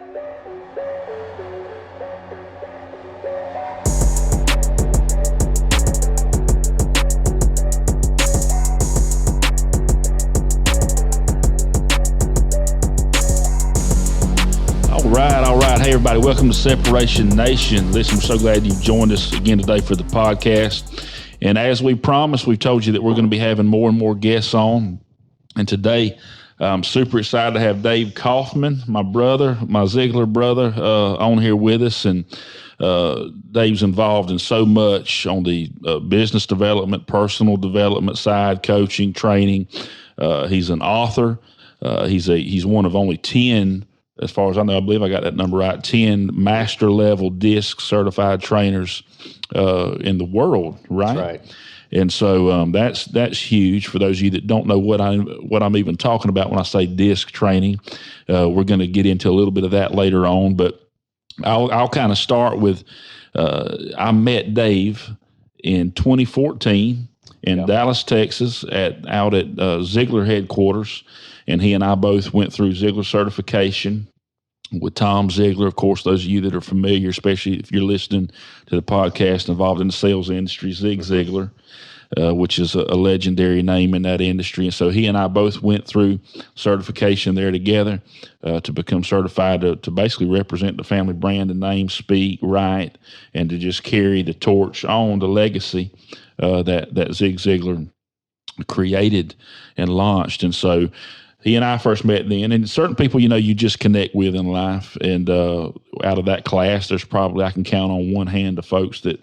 All right. Hey, everybody. Welcome to Separation Nation. Listen, we're so glad you've joined us again today for the podcast. And as we promised, we've told you that we're going to be having more and more guests on. And today, I'm super excited to have Dave Kauffman, my brother, my Ziglar brother, on here with us. And Dave's involved in so much on the business development, personal development side, coaching, training. He's an author. He's one of only 10, as far as I know, I believe I got that number right, 10 master level DISC certified trainers in the world, right? That's right. And so that's huge for those of you that don't know what I'm even talking about when I say DISC training. We're going to get into a little bit of that later on, but I'll kind of start with I met Dave in 2014 in Dallas, Texas, out at Ziglar headquarters. And he and I both went through Ziglar certification with Tom Ziglar. Of course, those of you that are familiar, especially if you're listening to the podcast involved in the sales industry, Zig Ziglar, which is a legendary name in that industry. And so he and I both went through certification there together to become certified to basically represent the family brand and name, speak, write, and to just carry the torch on, the legacy that Zig Ziglar created and launched. And so he and I first met then, and certain people, you just connect with in life. And out of that class, there's probably, I can count on one hand the folks that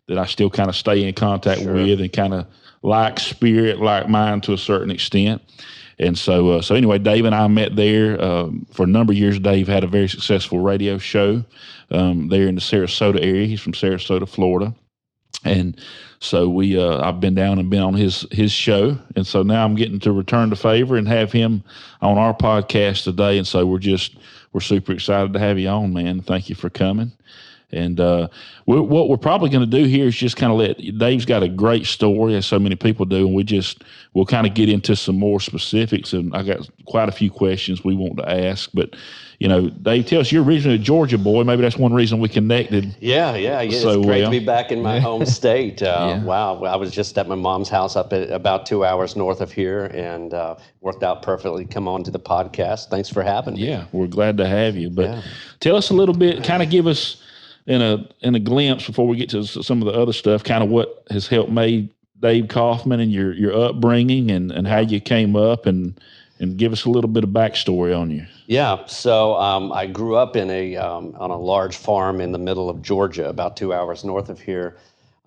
I still kind of stay in contact with and kind of like spirit, like mine to a certain extent. And so anyway, Dave and I met there for a number of years. Dave had a very successful radio show there in the Sarasota area. He's from Sarasota, Florida. And so I've been down and been on his show. And so now I'm getting to return the favor and have him on our podcast today. And so we're super excited to have you on, man. Thank you for coming. And what we're probably going to do here is just kind of Dave's got a great story, as so many people do, and we'll kind of get into some more specifics. And I got quite a few questions we want to ask, but Dave, tell us, you're originally a Georgia boy. Maybe that's one reason we connected. Yeah. It's great to be back in my home state. Wow, I was just at my mom's house up at about 2 hours north of here, and worked out perfectly. Come on to the podcast. Thanks for having me. Yeah, we're glad to have you. But tell us a little bit, kind of give us in a glimpse before we get to some of the other stuff, kind of what has helped made Dave Kauffman and your upbringing and how you came up, and give us a little bit of backstory on you. Yeah, so I grew up on a large farm in the middle of Georgia, about 2 hours north of here.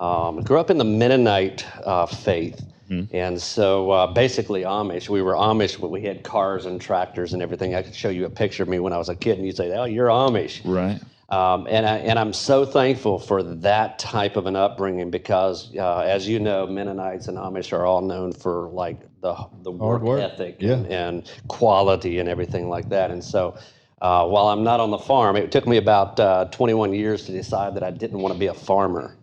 Grew up in the Mennonite faith. Mm-hmm. And so basically Amish. We were Amish, but we had cars and tractors and everything. I could show you a picture of me when I was a kid, and you'd say, "Oh, you're Amish." Right. And I'm so thankful for that type of an upbringing because, as you know, Mennonites and Amish are all known for like the work ethic and quality and everything like that. And so while I'm not on the farm, it took me about 21 years to decide that I didn't want to be a farmer.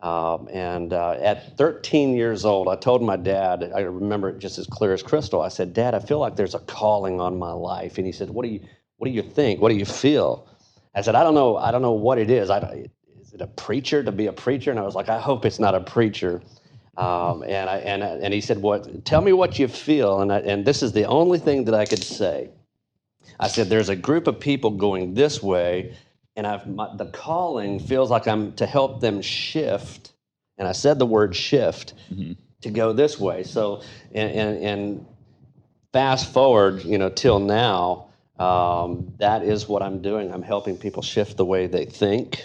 And at 13 years old, I told my dad, I remember it just as clear as crystal. I said, "Dad, I feel like there's a calling on my life." And he said, "What do you think? What do you feel?" I said, I don't know what it is. Is it a preacher, to be a preacher? And I was like, I hope it's not a preacher. And he said, tell me what you feel. And this is the only thing that I could say. I said, there's a group of people going this way, and the calling feels like I'm to help them shift. And I said the word shift to go this way. So, and fast forward, till now, that is what I'm doing. I'm helping people shift the way they think,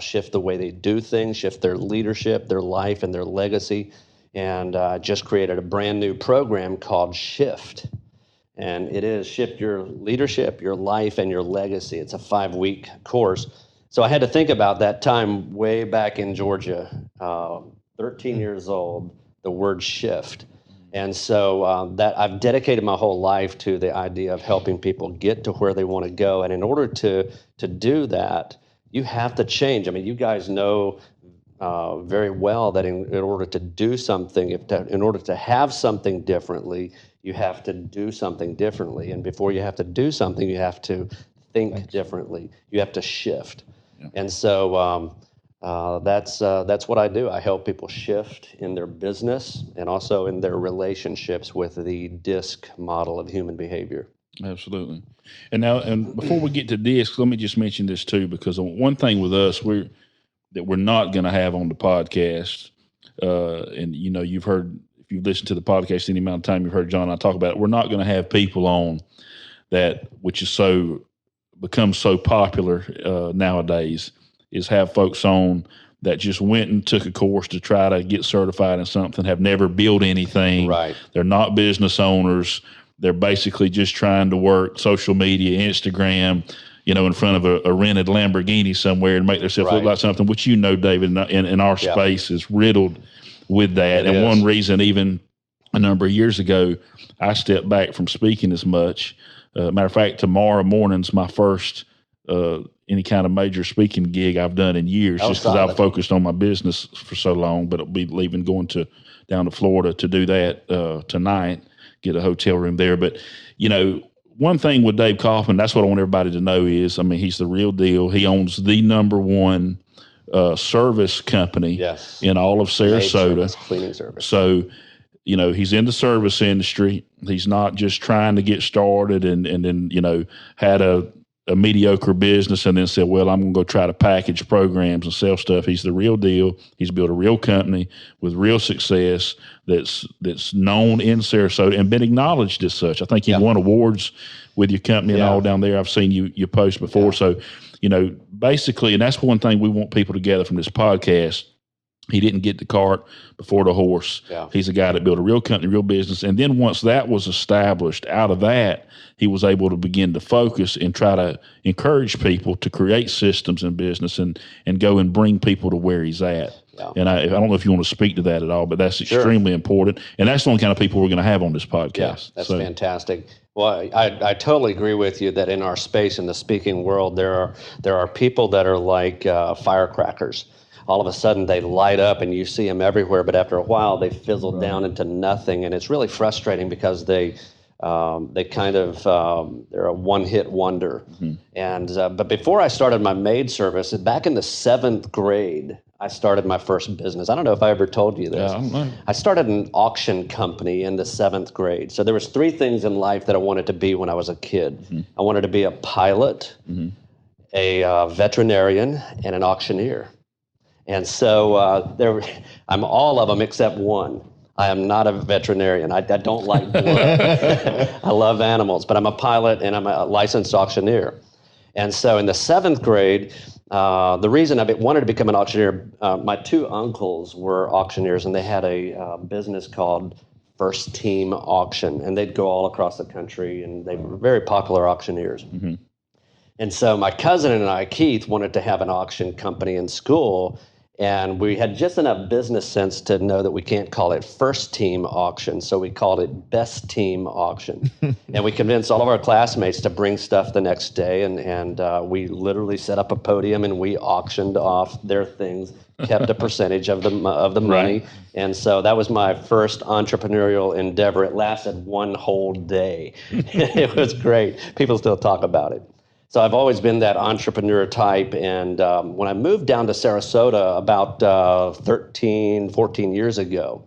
shift the way they do things, shift their leadership, their life, and their legacy. And I just created a brand new program called Shift. And it is Shift Your Leadership, Your Life, and Your Legacy. It's a 5-week course. So I had to think about that time way back in Georgia, 13 years old, the word shift. And so that I've dedicated my whole life to the idea of helping people get to where they want to go. And in order to do that, you have to change. I mean, you guys know very well that in order to do something, in order to have something differently, you have to do something differently. And before you have to do something, you have to think differently. You have to shift. Yeah. And so that's what I do. I help people shift in their business and also in their relationships with the DISC model of human behavior. Absolutely. And before we get to DISC, let me just mention this too, because one thing with us, we're not going to have on the podcast, and you've heard, if you've listened to the podcast any amount of time, you've heard John and I talk about it. We're not going to have people on that, which is becomes so popular nowadays, is have folks on that just went and took a course to try to get certified in something, have never built anything. Right. They're not business owners. They're basically just trying to work social media, Instagram, in front of a rented Lamborghini somewhere and make themselves look like something, which David, in our space is riddled with that. And one reason, even a number of years ago, I stepped back from speaking as much. Matter of fact, tomorrow morning's my first any kind of major speaking gig I've done in years, just because I've focused on my business for so long. But I'll be going down to Florida to do that tonight, get a hotel room there. But, one thing with Dave Kauffman, that's what I want everybody to know is, he's the real deal. He owns the number one service company in all of Sarasota. Cleaning service. So, he's in the service industry. He's not just trying to get started and then, had a mediocre business and then said, well, I'm going to go try to package programs and sell stuff. He's the real deal. He's built a real company with real success that's known in Sarasota and been acknowledged as such. I think you won awards with your company and all down there. I've seen you post before. So, basically, and that's one thing we want people to gather from this podcast. He didn't get the cart before the horse. Yeah. He's a guy that built a real company, real business. And then once that was established, out of that, he was able to begin to focus and try to encourage people to create systems in business and go and bring people to where he's at. Yeah. And I don't know if you want to speak to that at all, but that's extremely important. And that's the only kind of people we're going to have on this podcast. Yeah, that's fantastic. Well, I totally agree with you that in our space, in the speaking world, there are people that are like firecrackers. All of a sudden they light up and you see them everywhere, but after a while they fizzle down into nothing, and it's really frustrating because they're a one-hit wonder. Mm-hmm. And but before I started my maid service, back in the 7th grade, I started my first business. I don't know if I ever told you this. Yeah, I don't know. I started an auction company in the 7th grade. So there was 3 things in life that I wanted to be when I was a kid. Mm-hmm. I wanted to be a pilot, a veterinarian, and an auctioneer. And so I'm all of them except one. I am not a veterinarian. I don't like blood. I love animals, but I'm a pilot and I'm a licensed auctioneer. And so in the 7th grade, the reason I wanted to become an auctioneer, my 2 uncles were auctioneers, and they had a business called First Team Auction, and they'd go all across the country, and they were very popular auctioneers. Mm-hmm. And so my cousin and I, Keith, wanted to have an auction company in school. And we had just enough business sense to know that we can't call it First Team Auction, so we called it Best Team Auction. And we convinced all of our classmates to bring stuff the next day, and we literally set up a podium and we auctioned off their things, kept a percentage of the money. Right. And so that was my first entrepreneurial endeavor. It lasted 1 whole day. It was great. People still talk about it. So I've always been that entrepreneur type, and when I moved down to Sarasota about 14 years ago,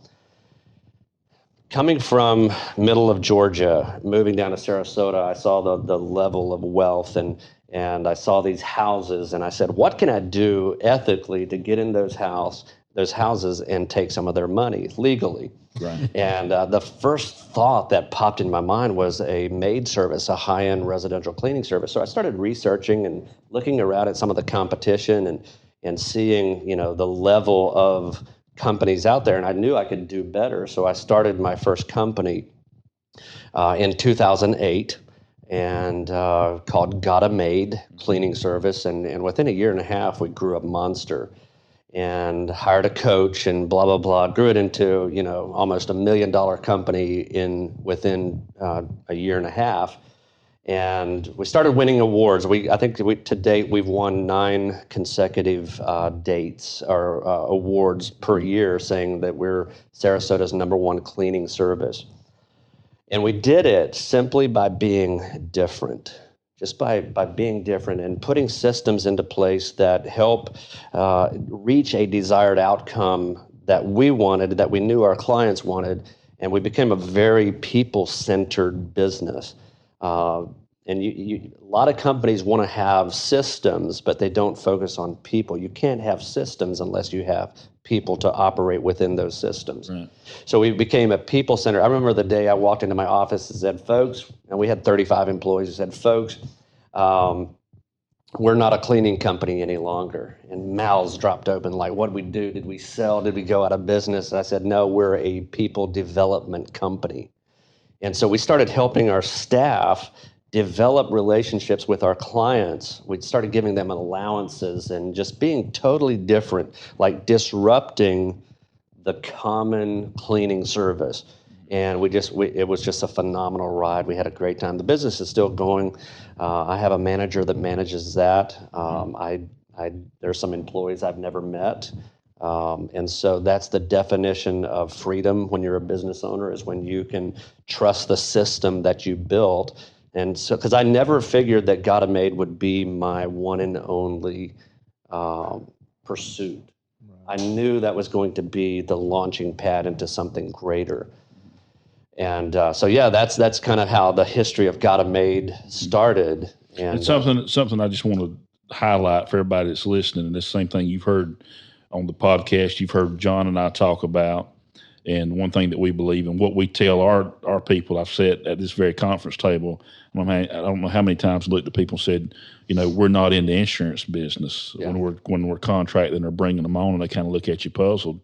coming from middle of Georgia, moving down to Sarasota, I saw the level of wealth, and I saw these houses, and I said, what can I do ethically to get in those houses and take some of their money legally? Right. And the first thought that popped in my mind was a maid service, a high-end residential cleaning service. So I started researching and looking around at some of the competition and seeing, the level of companies out there. And I knew I could do better. So I started my first company in 2008 and called Got a Maid Cleaning Service. And within a year and a half, we grew a monster. And hired a coach and blah, blah, blah, grew it into, almost $1 million company within a year and a half. And we started winning awards. I think to date, we've won 9 consecutive dates or awards per year, saying that we're Sarasota's #1 cleaning service. And we did it simply by being different. just by being different and putting systems into place that help reach a desired outcome that we wanted, that we knew our clients wanted, and we became a very people-centered business. And a lot of companies want to have systems, but they don't focus on people. You can't have systems unless you have people to operate within those systems. Right. So we became a people center. I remember the day I walked into my office and said, folks, and we had 35 employees, I said, folks, we're not a cleaning company any longer. And mouths dropped open like, what did we do? Did we sell? Did we go out of business? And I said, no, we're a people development company. And so we started helping our staff develop relationships with our clients. We started giving them allowances and just being totally different, like disrupting the common cleaning service. And it was just a phenomenal ride. We had a great time. The business is still going. I have a manager that manages that. There's some employees I've never met. And so that's the definition of freedom when you're a business owner, is when you can trust the system that you built. And so, because I never figured that Gotta Made would be my one and only pursuit. Right. I knew that was going to be the launching pad into something greater. And that's kind of how the history of Gotta Made started. And it's something I just want to highlight for everybody that's listening. And this same thing you've heard on the podcast, you've heard John and I talk about. And one thing that we believe in, what we tell our people, I've said at this very conference table, I don't know how many times I looked at people and said, we're not in the insurance business. Yeah. When we're contracting or bringing them on, and they kind of look at you puzzled.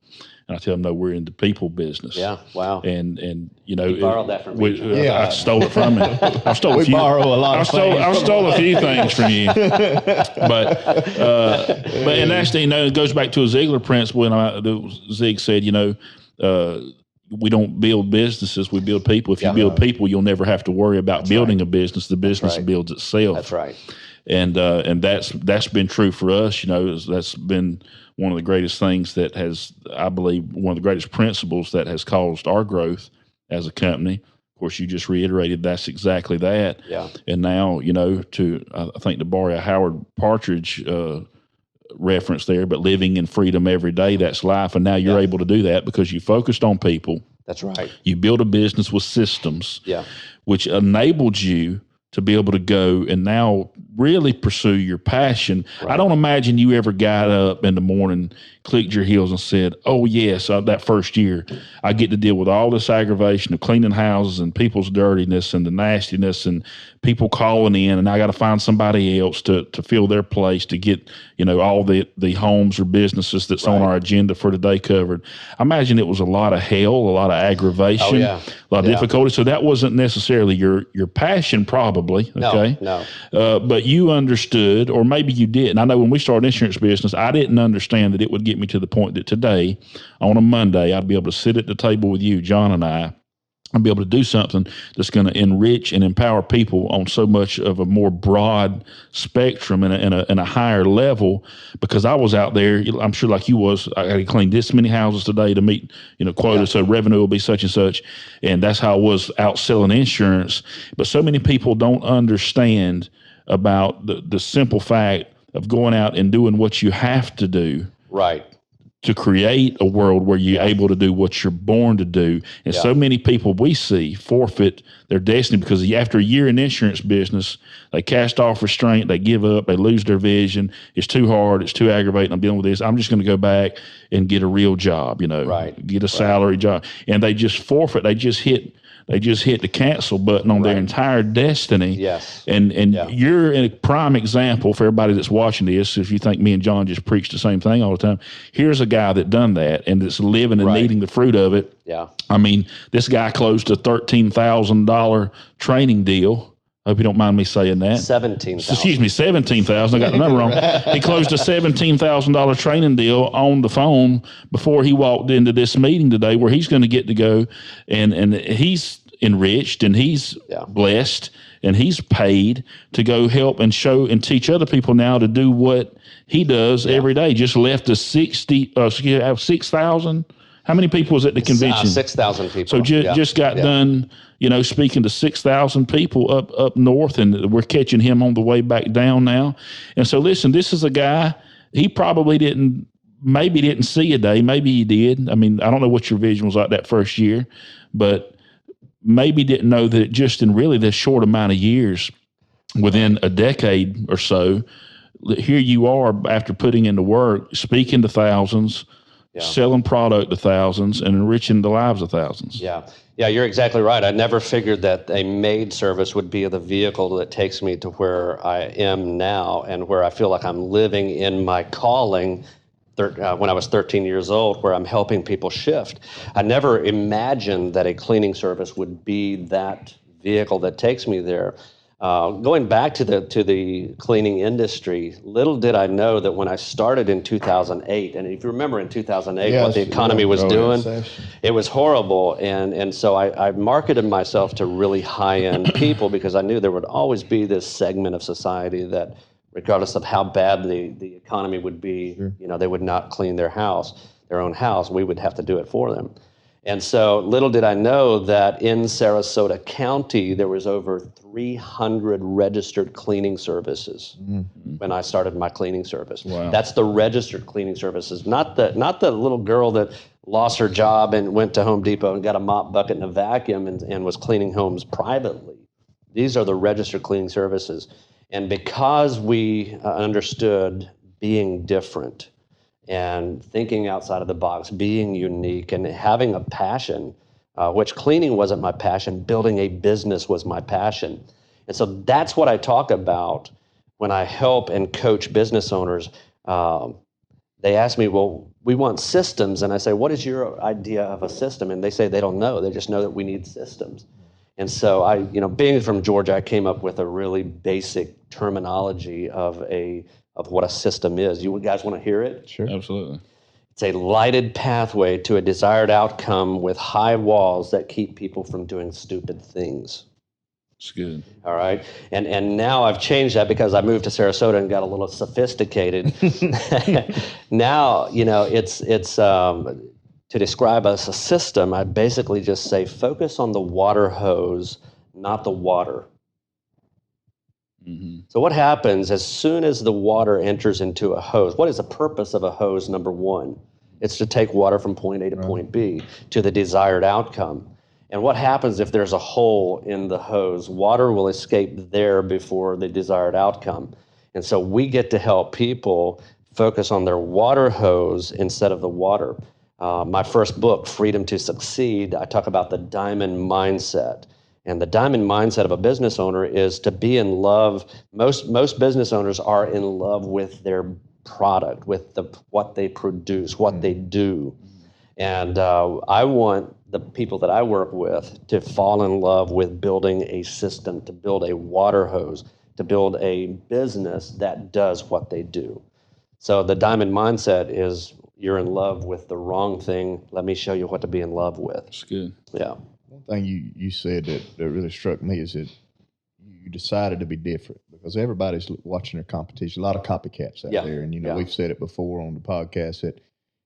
And I tell them, no, we're in the people business. Yeah, wow. And you borrowed that from me. I stole it from him. I stole a few. Borrow a lot of things. I stole a few things from you. But and actually, it goes back to a Ziglar principle. And Zig said, we don't build businesses, we build people. If you build people, you'll never have to worry about building a business. The business builds itself. That's right. And that's been true for us. That's been one of the greatest things that has, I believe, one of the greatest principles that has caused our growth as a company. Of course, you just reiterated that's exactly that. Yeah. And now, I think to borrow a Howard Partridge reference there, but living in freedom every day, that's life. And now you're able to do that because you focused on people. That's right. You build a business with systems, which enabled you to be able to go and now really pursue your passion. Right. I don't imagine you ever got up in the morning, clicked your heels and said, oh yes, that first year I get to deal with all this aggravation of cleaning houses and people's dirtiness and the nastiness and people calling in, and I got to find somebody else to fill their place to get, all the homes or businesses that's on our agenda for today covered. I imagine it was a lot of hell, a lot of aggravation, a lot of difficulty. So that wasn't necessarily your passion, probably. Okay. No. But you understood, or maybe you didn't. I know when we started insurance business, I didn't understand that it would get me to the point that today, on a Monday, I'd be able to sit at the table with you, John and I'd be able to do something that's going to enrich and empower people on so much of a more broad spectrum and a higher level, because I was out there, I'm sure like you was, I got to clean this many houses today to meet, quota, so revenue will be such and such. And that's how I was out selling insurance. But so many people don't understand about the simple fact of going out and doing what you have to do. Right. To create a world where you're able to do what you're born to do. And so many people we see forfeit their destiny because after a year in the insurance business, they cast off restraint, they give up, they lose their vision. It's too hard, it's too aggravating, I'm dealing with this. I'm just going to go back and get a real job, get a salary job. And they just forfeit, they just hit the cancel button on their entire destiny. Yes. And you're a prime example for everybody that's watching this. If you think me and John just preach the same thing all the time, here's a guy that done that and that's living and needing the fruit of it. Yeah. I mean, this guy closed a $13,000 training deal. I hope you don't mind me saying that. $17,000. Excuse me, $17,000. I got the number wrong. He closed a $17,000 training deal on the phone before he walked into this meeting today, where he's going to get to go and he's enriched and he's blessed and he's paid to go help and show and teach other people now to do what he does every day. Just left a 6,000 How many people was at the convention? 6,000 people. So just got done, speaking to 6,000 people up north, and we're catching him on the way back down now. And so listen, this is a guy, he probably didn't see a day. Maybe he did. I mean, I don't know what your vision was like that first year, but maybe didn't know that just in really this short amount of years, within a decade or so, here you are after putting in the work, speaking to thousands, selling product to thousands, and enriching the lives of thousands. Yeah, you're exactly right. I never figured that a maid service would be the vehicle that takes me to where I am now and where I feel like I'm living in my calling when I was 13 years old, where I'm helping people shift. I never imagined that a cleaning service would be that vehicle that takes me there. Going back to the cleaning industry, little did I know that when I started in 2008, and if you remember in 2008 what the economy was doing, it was horrible. And so I marketed myself to really high-end people because I knew there would always be this segment of society that, regardless of how bad the economy would be, they would not clean their own house. We would have to do it for them. And so little did I know that in Sarasota County, there was over 300 registered cleaning services when I started my cleaning service. Wow. That's the registered cleaning services, not the little girl that lost her job and went to Home Depot and got a mop bucket and a vacuum and was cleaning homes privately. These are the registered cleaning services. And because we understood being different, and thinking outside of the box, being unique, and having a passion, which cleaning wasn't my passion, building a business was my passion. And so that's what I talk about when I help and coach business owners. They ask me, well, we want systems. And I say, what is your idea of a system? And they say they don't know. They just know that we need systems. And so being from Georgia, I came up with a really basic terminology of what a system is. You guys want to hear it? Sure. Absolutely. It's a lighted pathway to a desired outcome with high walls that keep people from doing stupid things. It's good. All right. And now I've changed that because I moved to Sarasota and got a little sophisticated. Now, it's to describe us a system, I basically just say focus on the water hose, not the water. Mm-hmm. So what happens as soon as the water enters into a hose? What is the purpose of a hose, number one? It's to take water from point A to point B to the desired outcome. And what happens if there's a hole in the hose? Water will escape there before the desired outcome. And so we get to help people focus on their water hose instead of the water. My first book, Freedom to Succeed, I talk about the diamond mindset. And the diamond mindset of a business owner is to be in love. Most business owners are in love with their product, with what they produce, what they do. And I want the people that I work with to fall in love with building a system, to build a water hose, to build a business that does what they do. So the diamond mindset is you're in love with the wrong thing. Let me show you what to be in love with. That's good. Yeah. One thing you said that really struck me is that you decided to be different because everybody's watching their competition. A lot of copycats out there. And, we've said it before on the podcast that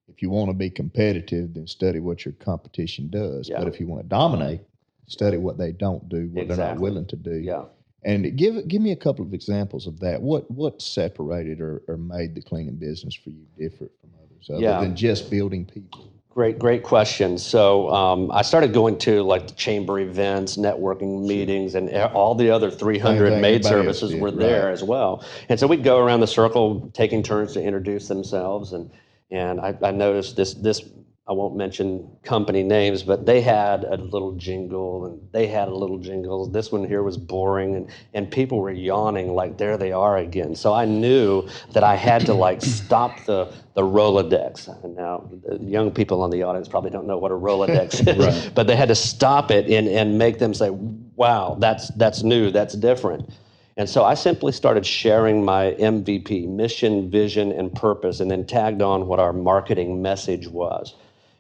if you want to be competitive, then study what your competition does. Yeah. But if you want to dominate, study what they don't do, what they're not willing to do. Yeah. And give me a couple of examples of that. What separated or made the cleaning business for you different from others other than just building people? Great question. So I started going to like the chamber events, networking meetings, and all the other 300 maid services were there as well. And so we'd go around the circle taking turns to introduce themselves. And I noticed this, I won't mention company names, but they had a little jingle and they had a little jingle. This one here was boring and people were yawning like there they are again. So I knew that I had to like stop the Rolodex. And now the young people on the audience probably don't know what a Rolodex is, but they had to stop it and make them say, wow, that's new, that's different. And so I simply started sharing my MVP, mission, vision, and purpose, and then tagged on what our marketing message was.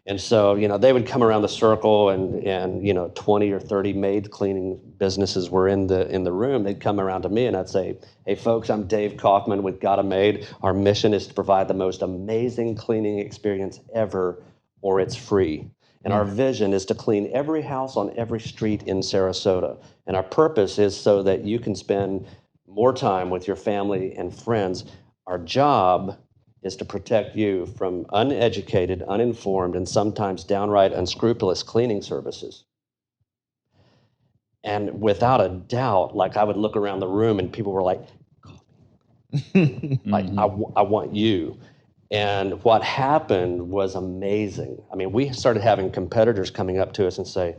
And so, they would come around the circle and 20 or 30 maid cleaning businesses were in the room. They'd come around to me and I'd say, hey folks, I'm Dave Kauffman with Got a Maid. Our mission is to provide the most amazing cleaning experience ever or it's free. And our vision is to clean every house on every street in Sarasota. And our purpose is so that you can spend more time with your family and friends. Our job is to protect you from uneducated, uninformed, and sometimes downright unscrupulous cleaning services. And without a doubt, like I would look around the room and people were like, like, I want you. And what happened was amazing. I mean, we started having competitors coming up to us and say,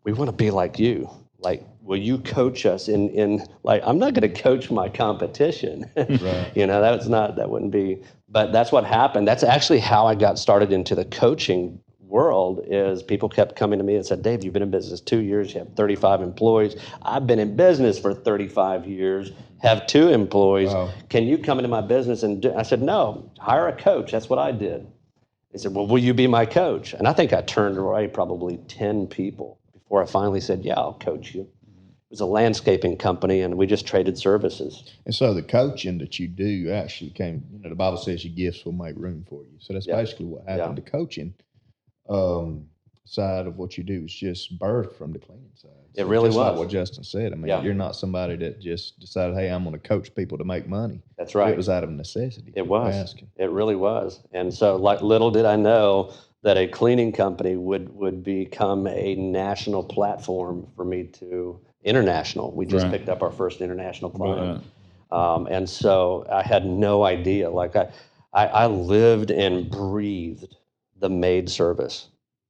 we want to be like you. Like, will you coach us in like, I'm not going to coach my competition. Right. That wouldn't be, but that's what happened. That's actually how I got started into the coaching world. Is people kept coming to me and said, Dave, you've been in business 2 years, you have 35 employees. I've been in business for 35 years, have 2 employees. Wow. Can you come into my business and do? I said, no, hire a coach. That's what I did. They said, well, will you be my coach? And I think I turned away probably 10 people before I finally said, yeah, I'll coach you. It was a landscaping company, and we just traded services. And so the coaching that you do actually came, the Bible says your gifts will make room for you. So that's basically what happened. The coaching side of what you do is just birthed from the cleaning side. So it really was. Like what Justin said. I mean, you're not somebody that just decided, hey, I'm going to coach people to make money. That's right. It was out of necessity. It was. It really was. And so, like, little did I know that a cleaning company would become a national platform for me to international. We just picked up our first international client. And so I had no idea. Like I lived and breathed the maid service.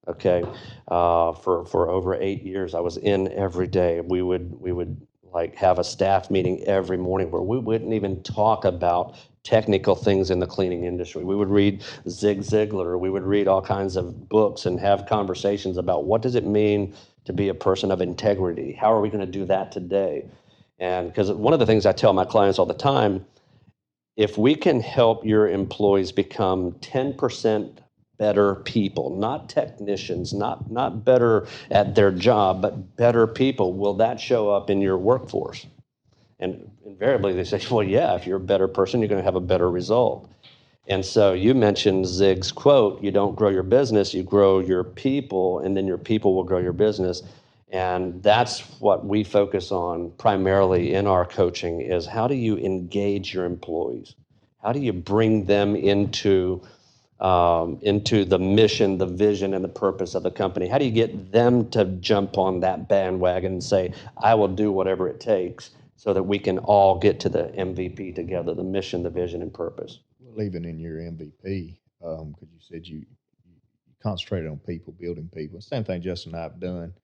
Okay. For over 8 years, I was in every day. We would like have a staff meeting every morning where we wouldn't even talk about technical things in the cleaning industry. We would read Ziglar. We would read all kinds of books and have conversations about what does it mean to be a person of integrity? How are we going to do that today? And because one of the things I tell my clients all the time, if we can help your employees become 10% better people, not technicians, not better at their job, but better people, will that show up in your workforce? And invariably they say, well, yeah, if you're a better person, you're going to have a better result. And so you mentioned Zig's quote, you don't grow your business, you grow your people, and then your people will grow your business. And that's what we focus on primarily in our coaching is how do you engage your employees? How do you bring them into the mission, the vision, and the purpose of the company? How do you get them to jump on that bandwagon and say, I will do whatever it takes so that we can all get to the MVP together, the mission, the vision, and purpose? Well, even in your MVP, because you said you concentrated on people, building people. Same thing Justin and I have done.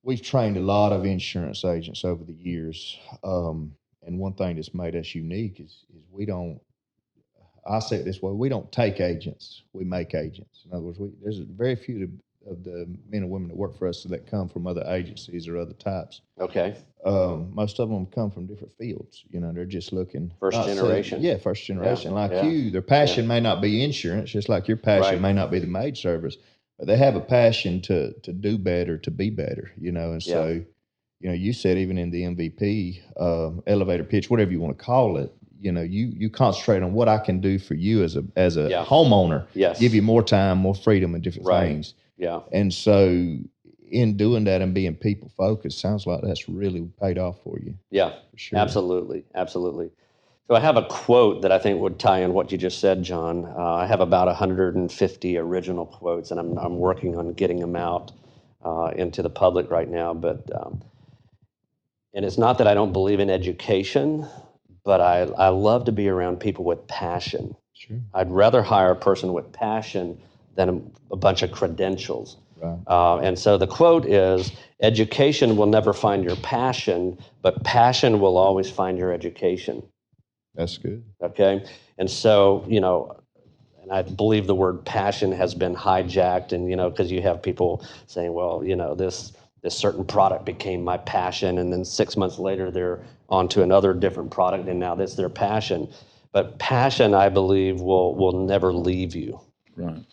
We've trained a lot of insurance agents over the years. And one thing that's made us unique is we don't, I say it this way, we don't take agents, we make agents. In other words, there's very few of the men and women that work for us that come from other agencies or other types. Okay. Most of them come from different fields. They're just looking. First generation. First generation. You, their passion may not be insurance, just like your passion may not be the maid service, but they have a passion to do better, to be better, and so, you said even in the MVP, elevator pitch, whatever you want to call it, you concentrate on what I can do for you as a homeowner. Yes. Give you more time, more freedom, and different things. Yeah. And so in doing that and being people focused, sounds like that's really paid off for you. Yeah, for sure. Absolutely. Absolutely. So I have a quote that I think would tie in what you just said, John. I have about 150 original quotes, and I'm working on getting them out into the public right now. But and it's not that I don't believe in education, but I love to be around people with passion. Sure. I'd rather hire a person with passion than a bunch of credentials. Right. And so the quote is, education will never find your passion, but passion will always find your education. That's good. Okay. And so, and I believe the word passion has been hijacked, and, because you have people saying, well, this certain product became my passion, and then 6 months later they're onto another different product, and now that's their passion. But passion, I believe, will never leave you. Right.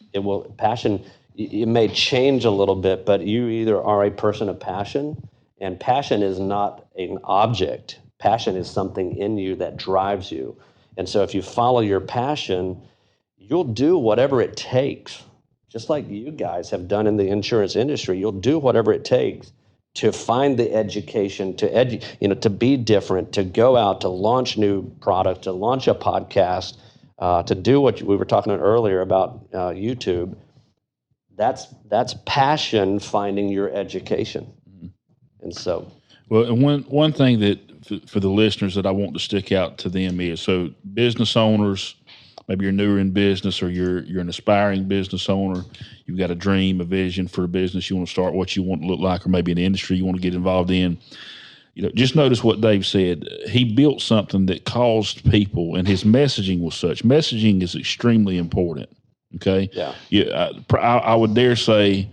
Passion, it may change a little bit, but you either are a person of passion, and passion is not an object. Passion is something in you that drives you. And so if you follow your passion, you'll do whatever it takes, just like you guys have done in the insurance industry. You'll do whatever it takes to find the education, to be different, to go out, to launch new product, to launch a podcast, to do what we were talking about earlier about YouTube. That's passion, finding your education. And so, well, and one thing that for the listeners that I want to stick out to them is, so business owners, maybe you're newer in business, or you're an aspiring business owner, you've got a dream, a vision for a business you want to start, what you want to look like, or maybe an industry you want to get involved in. Just notice what Dave said. He built something that caused people, and his messaging was such. Messaging is extremely important. Okay. Yeah. I would dare say,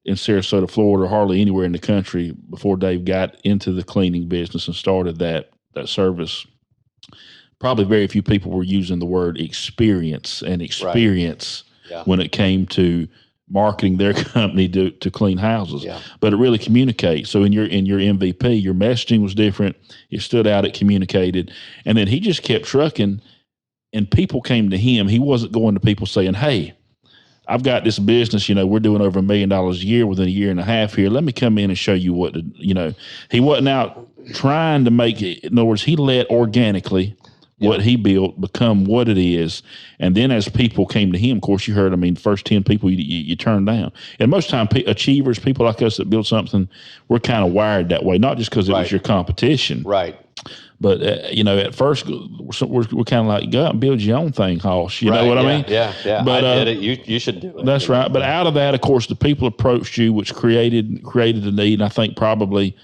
in Sarasota, Florida, or hardly anywhere in the country before Dave got into the cleaning business and started that service, probably very few people were using the word experience when it came to marketing their company to clean houses. Yeah. But it really communicates. So in your MVP, your messaging was different. It stood out. It communicated. And then he just kept trucking, and people came to him. He wasn't going to people saying, "Hey, I've got this business, we're doing over $1 million a year within a year and a half here. Let me come in and show you what to," he wasn't out trying to make it. In other words, he let organically what he built become what it is. And then as people came to him, of course, you heard, first 10 people you turned down. And most time, achievers, people like us that build something, we're kind of wired that way, not just because it was your competition. Right. But, at first, we're kind of like, go out and build your own thing, Hoss. You know what I mean? Yeah. But, I did it. You should do it. That's right. But out of that, of course, the people approached you, which created a need, and I think probably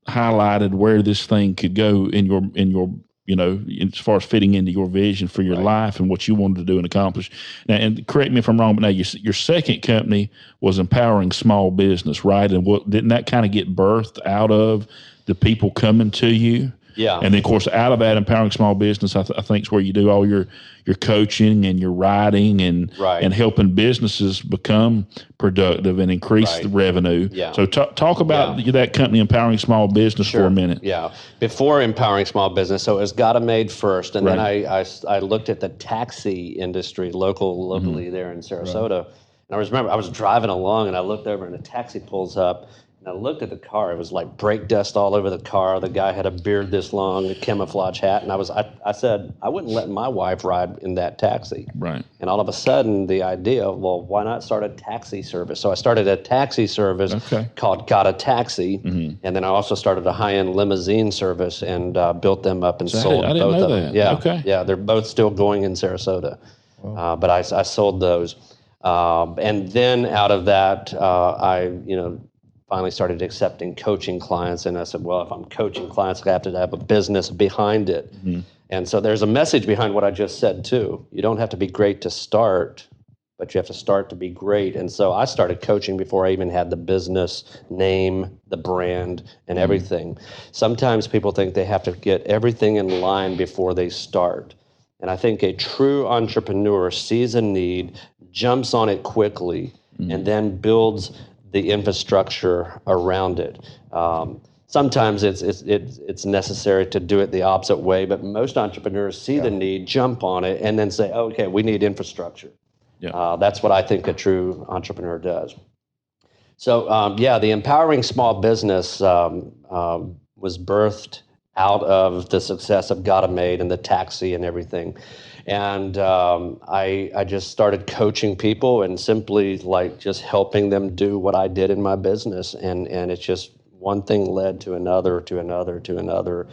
highlighted where this thing could go in your as far as fitting into your vision for your life and what you wanted to do and accomplish. Now, and correct me if I'm wrong, but now your second company was Empowering Small Business, right? And didn't that kind of get birthed out of the people coming to you? Yeah. And then, of course, out of that, Empowering Small Business, I think is where you do all your coaching and your writing and helping businesses become productive and increase the revenue. Yeah. So talk about that company, Empowering Small Business, for a minute. Yeah. Before Empowering Small Business, so it was Gotta Made first, and then I looked at the taxi industry locally there in Sarasota. And I remember I was driving along, and I looked over, and a taxi pulls up. And I looked at the car. It was like brake dust all over the car. The guy had a beard this long, a camouflage hat. And I said, I wouldn't let my wife ride in that taxi. Right. And all of a sudden, the idea, well, why not start a taxi service? So I started a taxi service called Got a Taxi. Mm-hmm. And then I also started a high-end limousine service and built them up and sold I didn't both know of them. that. Yeah. Okay. Yeah, they're both still going in Sarasota. Wow. But I sold those. And then out of that, I finally started accepting coaching clients. And I said, well, if I'm coaching clients, I have to have a business behind it. Mm-hmm. And so there's a message behind what I just said, too. You don't have to be great to start, but you have to start to be great. And so I started coaching before I even had the business name, the brand, and everything. Sometimes people think they have to get everything in line before they start. And I think a true entrepreneur sees a need, jumps on it quickly, and then builds the infrastructure around it. Sometimes it's necessary to do it the opposite way, but most entrepreneurs see the need, jump on it, and then say, okay, we need infrastructure. Yeah. That's what I think a true entrepreneur does. So, the Empowering Small Business was birthed out of the success of Gotta Made and the taxi and everything. And I just started coaching people and simply just helping them do what I did in my business. And it's just one thing led to another, to another, to another.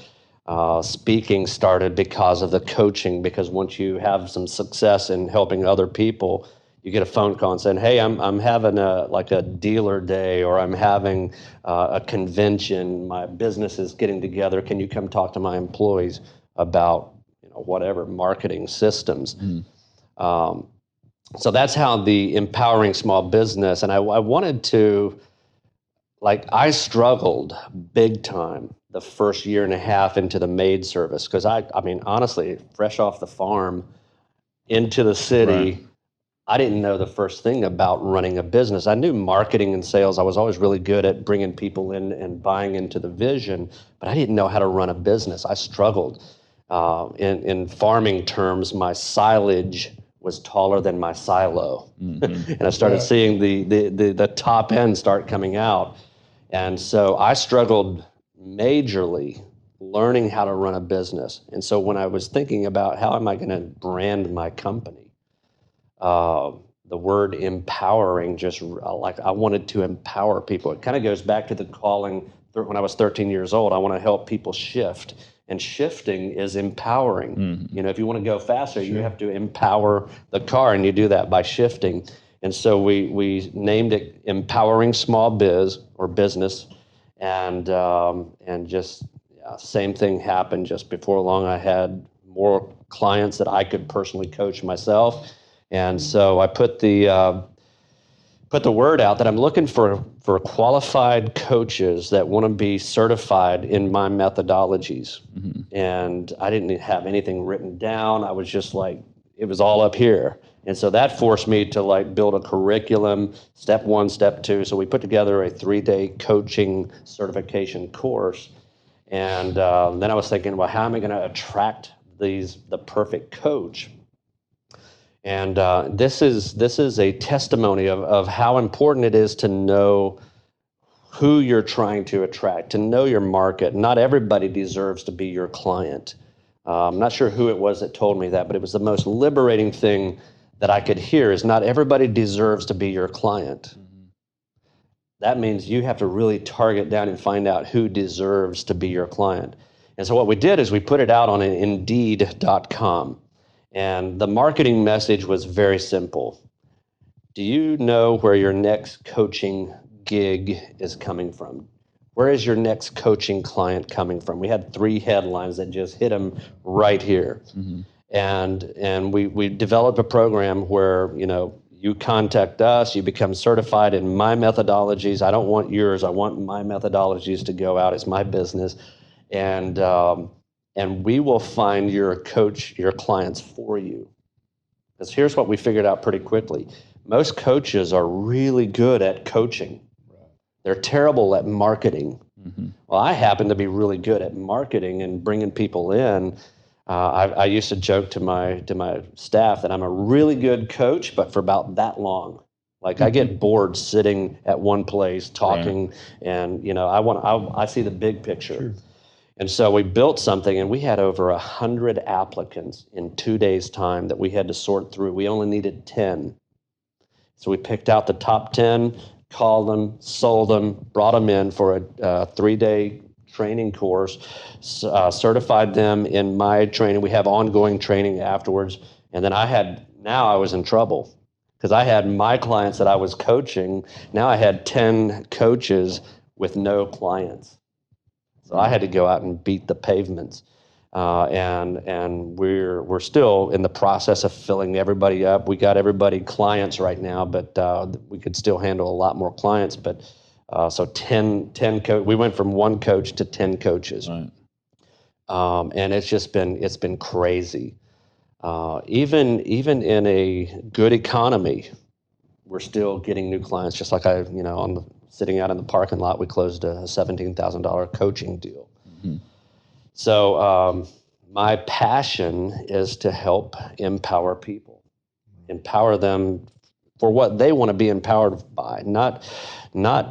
Speaking started because of the coaching, because once you have some success in helping other people, you get a phone call and saying, hey, I'm having a dealer day, or I'm having a convention. My business is getting together. Can you come talk to my employees about whatever marketing systems? So that's how the Empowering Small Business, and I wanted to, I struggled big time the first year and a half into the maid service, because I mean, honestly, fresh off the farm into the city, I didn't know the first thing about running a business. I knew marketing and sales. I was always really good at bringing people in and buying into the vision, but I didn't know how to run a business. I struggled. In farming terms, my silage was taller than my silo. And I started seeing the top end start coming out. And so I struggled majorly learning how to run a business. And so when I was thinking about how am I going to brand my company, the word empowering, just like I wanted to empower people. It kind of goes back to the calling when I was 13 years old. I want to help people shift. And shifting is empowering. You know, if you want to go faster, you have to empower the car, and you do that by shifting. And so we named it Empowering Small Biz or Business, and just same thing happened. Just before long, I had more clients that I could personally coach myself, and so I put the word out that I'm looking for qualified coaches that want to be certified in my methodologies. And I didn't have anything written down. I was just like, it was all up here. And so that forced me to like build a curriculum, step 1, step 2. So we put together a 3-day coaching certification course. And then I was thinking, well, how am I going to attract the perfect coach? And this is a testimony of how important it is to know who you're trying to attract, to know your market. Not everybody deserves to be your client. I'm not sure who it was that told me that, but it was the most liberating thing that I could hear is not everybody deserves to be your client. That means you have to really target down and find out who deserves to be your client. And so what we did is we put it out on Indeed.com. And the marketing message was very simple. Do you know where your next coaching gig is coming from? Where is your next coaching client coming from? We had 3 headlines that just hit them right here. And we developed a program where, you know, you contact us, you become certified in my methodologies. I don't want yours. I want my methodologies to go out. It's my business. And we will find your clients for you. Because here's what we figured out pretty quickly. Most coaches are really good at coaching. They're terrible at marketing. Well, I happen to be really good at marketing and bringing people in. I used to joke to my staff that I'm a really good coach, but for about that long. Like I get bored sitting at one place talking, and you know I see the big picture. And so we built something, and we had over 100 applicants in 2 days' time that we had to sort through. We only needed 10. So we picked out the top 10, called them, sold them, brought them in for a 3-day training course, certified them in my training. We have ongoing training afterwards. And then I was in trouble because I had my clients that I was coaching. Now I had 10 coaches with no clients. So I had to go out and beat the pavements, and we're still in the process of filling everybody up. We got everybody clients right now, but we could still handle a lot more clients. But so 10 we went from 1 coach to 10 coaches, and it's been crazy. Even in a good economy, we're still getting new clients. Just like sitting out in the parking lot, we closed a $17,000 coaching deal. So my passion is to help empower people, empower them for what they want to be empowered by, not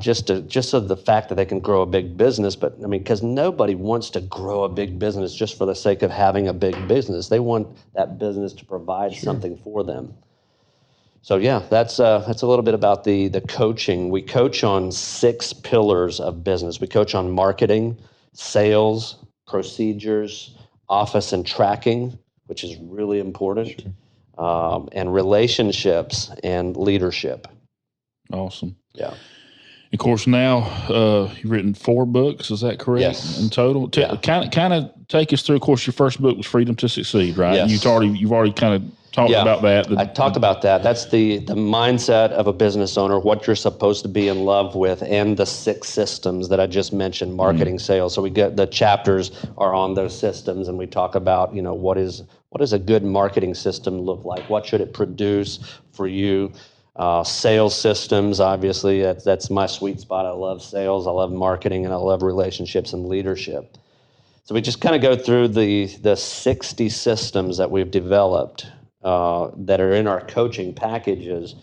just the fact that they can grow a big business, but I mean, because nobody wants to grow a big business just for the sake of having a big business. They want that business to provide something for them. So yeah, that's a little bit about the coaching. We coach on 6 pillars of business. We coach on marketing, sales, procedures, office and tracking, which is really important, and relationships and leadership. Awesome. Yeah. Of course, now you've written 4 books. Is that correct? Yes. In total, kind of take us through. Of course, your first book was Freedom to Succeed, right? Yes. You've already kind of talked about that. I talked about that. That's the mindset of a business owner, what you're supposed to be in love with, and the 6 systems that I just mentioned: marketing, sales. So we get the chapters are on those systems, and we talk about what does a good marketing system look like? What should it produce for you? Sales systems, obviously, that's my sweet spot. I love sales, I love marketing, and I love relationships and leadership. So we just kind of go through the 60 systems that we've developed that are in our coaching packages,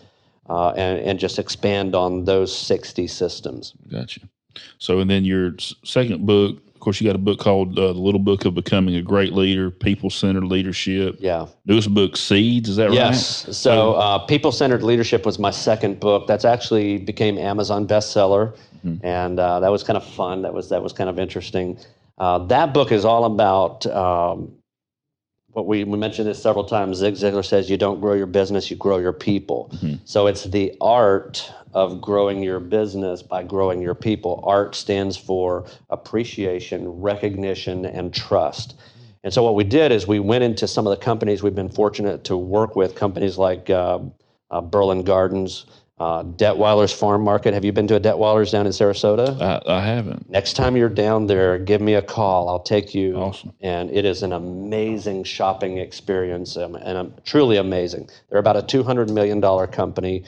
and just expand on those 60 systems. Gotcha. So, and then your second book, of course, you got a book called The Little Book of Becoming a Great Leader, People-Centered Leadership. Yeah. Newest book, Seeds, is that right? Yes. So People-Centered Leadership was my second book. That's actually became Amazon bestseller, and that was kind of fun. That was kind of interesting. That book is all about what we mentioned this several times. Zig Ziglar says, you don't grow your business, you grow your people. So it's the art of growing your business by growing your people. ART stands for appreciation, recognition, and trust. And so what we did is we went into some of the companies we've been fortunate to work with, companies like Berlin Gardens, Detweiler's Farm Market. Have you been to a Detweiler's down in Sarasota? I haven't. Next time you're down there, give me a call. I'll take you. Awesome. And it is an amazing shopping experience, and truly amazing. They're about a $200 million company,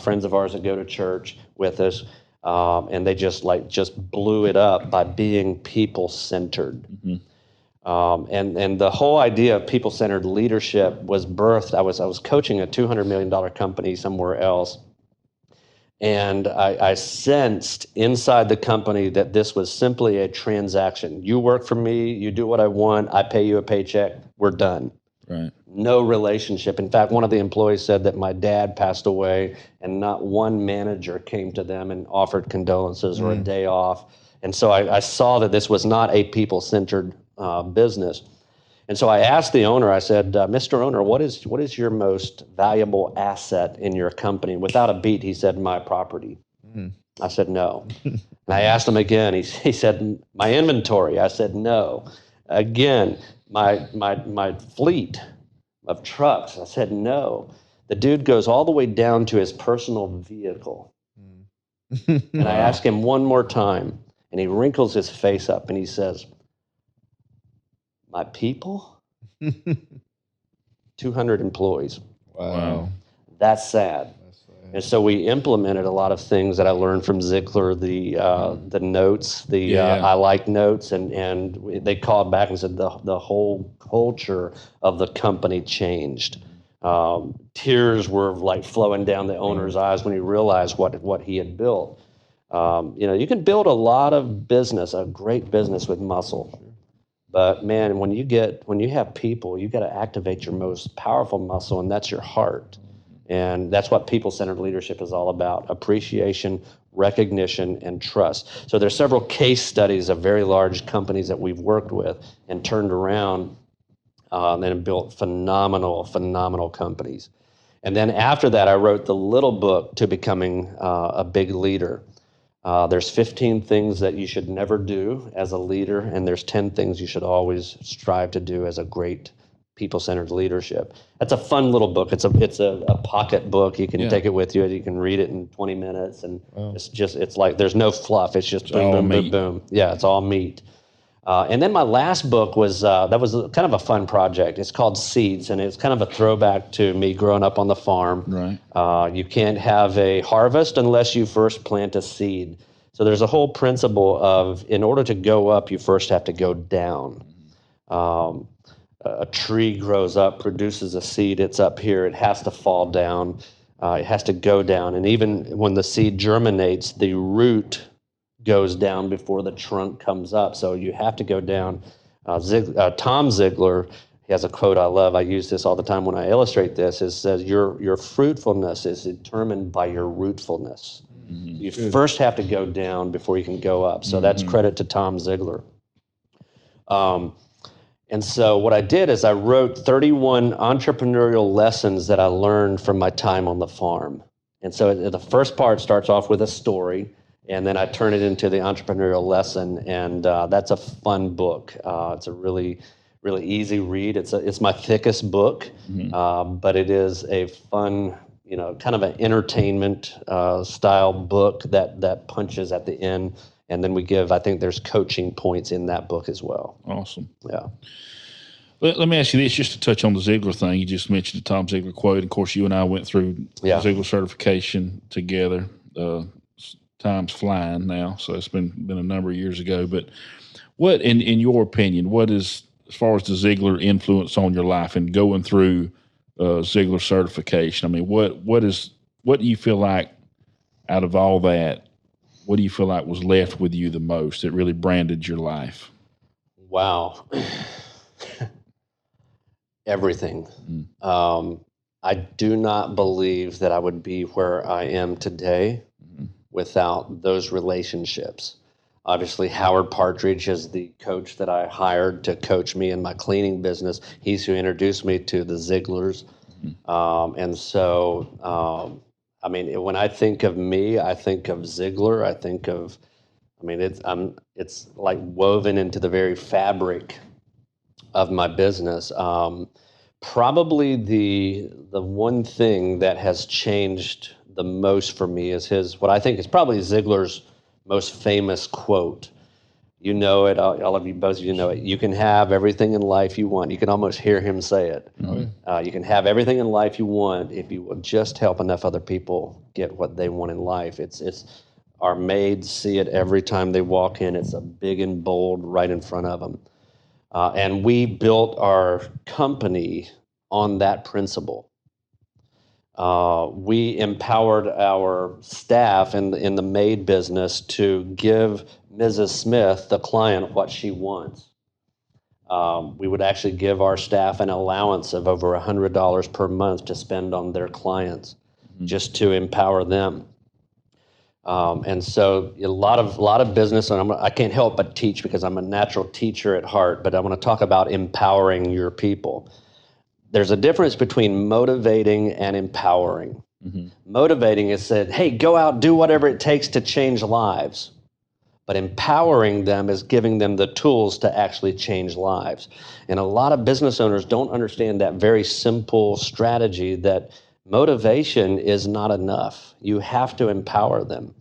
friends of ours that go to church with us, and they just blew it up by being people-centered. And the whole idea of people-centered leadership was birthed. I was coaching a $200 million company somewhere else, and I sensed inside the company that this was simply a transaction. You work for me, you do what I want, I pay you a paycheck, we're done. Right. No relationship. In fact, one of the employees said that my dad passed away and not one manager came to them and offered condolences or a day off. And so I saw that this was not a people-centered business. And so I asked the owner, I said, Mr. Owner, what is your most valuable asset in your company? Without a beat, he said, my property. I said, no. And I asked him again. He said, my inventory. I said, no. Again, my fleet of trucks. I said, no. The dude goes all the way down to his personal vehicle. And I asked him one more time, and he wrinkles his face up and he says, my people? 200 employees. Wow. That's sad. And so we implemented a lot of things that I learned from Ziglar, the notes, I like notes, and they called back and said the whole culture of the company changed. Tears were like flowing down the owner's eyes when he realized what he had built. You can build a lot of business, a great business with muscle. But man, when you have people, you got to activate your most powerful muscle, and that's your heart. And that's what people-centered leadership is all about: appreciation, recognition, and trust. So there's several case studies of very large companies that we've worked with and turned around and built phenomenal companies. And then after that, I wrote the little book to becoming a big leader. There's 15 things that you should never do as a leader, and there's 10 things you should always strive to do as a great people-centered leadership. That's a fun little book. It's a pocket book. You can take it with you. You can read it in 20 minutes, and it's like there's no fluff. It's just boom, boom, boom. Yeah, it's all meat. And then my last book was kind of a fun project. It's called Seeds, and it's kind of a throwback to me growing up on the farm. Right. You can't have a harvest unless you first plant a seed. So there's a whole principle of, in order to go up, you first have to go down. A tree grows up, produces a seed. It's up here. It has to fall down. It has to go down. And even when the seed germinates, the root goes down before the trunk comes up. So you have to go down. Tom Ziglar, he has a quote I love. I use this all the time when I illustrate this. It says, your fruitfulness is determined by your rootfulness. You first have to go down before you can go up. So that's credit to Tom Ziglar. And so what I did is I wrote 31 entrepreneurial lessons that I learned from my time on the farm. And so the first part starts off with a story, and then I turn it into the entrepreneurial lesson, and that's a fun book. It's a really, really easy read. It's my thickest book, but it is a fun, kind of an entertainment style book that punches at the end. And then we give, I think there's coaching points in that book as well. Awesome. Yeah. Let me ask you this, just to touch on the Ziglar thing. You just mentioned the Tom Ziglar quote. Of course, you and I went through Ziglar certification together. Time's flying now, so it's been a number of years ago. But what, in your opinion, what is, as far as the Ziglar influence on your life and going through Ziglar certification. I mean, what do you feel like out of all that, what do you feel like was left with you the most that really branded your life? Wow. Everything. I do not believe that I would be where I am today without those relationships. Obviously, Howard Partridge is the coach that I hired to coach me in my cleaning business. He's who introduced me to the Ziglars. And so, I mean, when I think of me, I think of Ziglar. I think of, I mean, it's like woven into the very fabric of my business. Probably the one thing that has changed the most for me is what I think is probably Ziglar's most famous quote. You know it, all of you, both of you know it. You can have everything in life you want. You can almost hear him say it. You can have everything in life you want if you will just help enough other people get what they want in life. It's our maids see it every time they walk in. It's a big and bold right in front of them. And we built our company on that principle. We empowered our staff in the maid business to give Mrs. Smith, the client, what she wants. We would actually give our staff an allowance of over $100 per month to spend on their clients, just to empower them. And so a lot of business, and I can't help but teach because I'm a natural teacher at heart, but I want to talk about empowering your people. There's a difference between motivating and empowering. Motivating is said, hey, go out, do whatever it takes to change lives. But empowering them is giving them the tools to actually change lives. And a lot of business owners don't understand that very simple strategy that motivation is not enough. You have to empower them.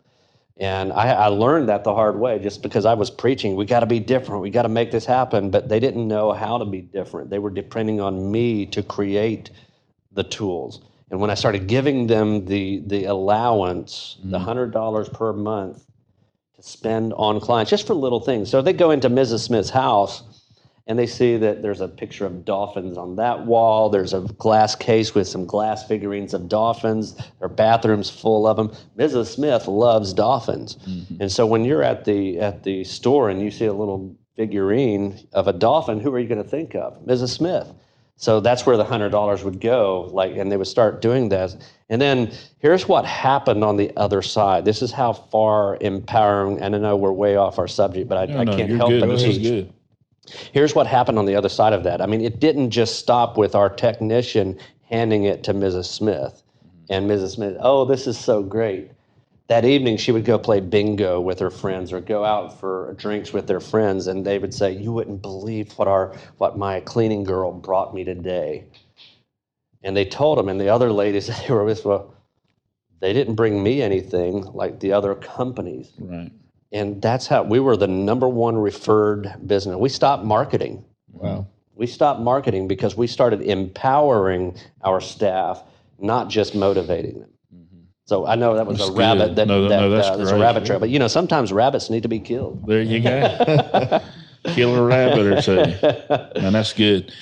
And I learned that the hard way just because I was preaching, we got to be different, we got to make this happen, but they didn't know how to be different. They were depending on me to create the tools. And when I started giving them the allowance, the $100 per month to spend on clients, just for little things. So they go into Mrs. Smith's house, and they see that there's a picture of dolphins on that wall. There's a glass case with some glass figurines of dolphins. Their bathroom's full of them. Mrs. Smith loves dolphins. And so when you're at the store and you see a little figurine of a dolphin, who are you going to think of? Mrs. Smith. So that's where the $100 would go, and they would start doing that. And then here's what happened on the other side. This is how far empowering, and I know we're way off our subject, but I can't help but teach. Here's what happened on the other side of that. I mean, it didn't just stop with our technician handing it to Mrs. Smith. And Mrs. Smith, oh, this is so great. That evening, she would go play bingo with her friends or go out for drinks with their friends, and they would say, you wouldn't believe what my cleaning girl brought me today. And they told them, and the other ladies they were with, well, they didn't bring me anything like the other companies. Right. And that's how we were the number one referred business. We stopped marketing. Wow. We stopped marketing because we started empowering our staff, not just motivating them. So I know that was that's a rabbit. That's a rabbit trail. But sometimes rabbits need to be killed. There you go. Kill a rabbit or two. And that's good.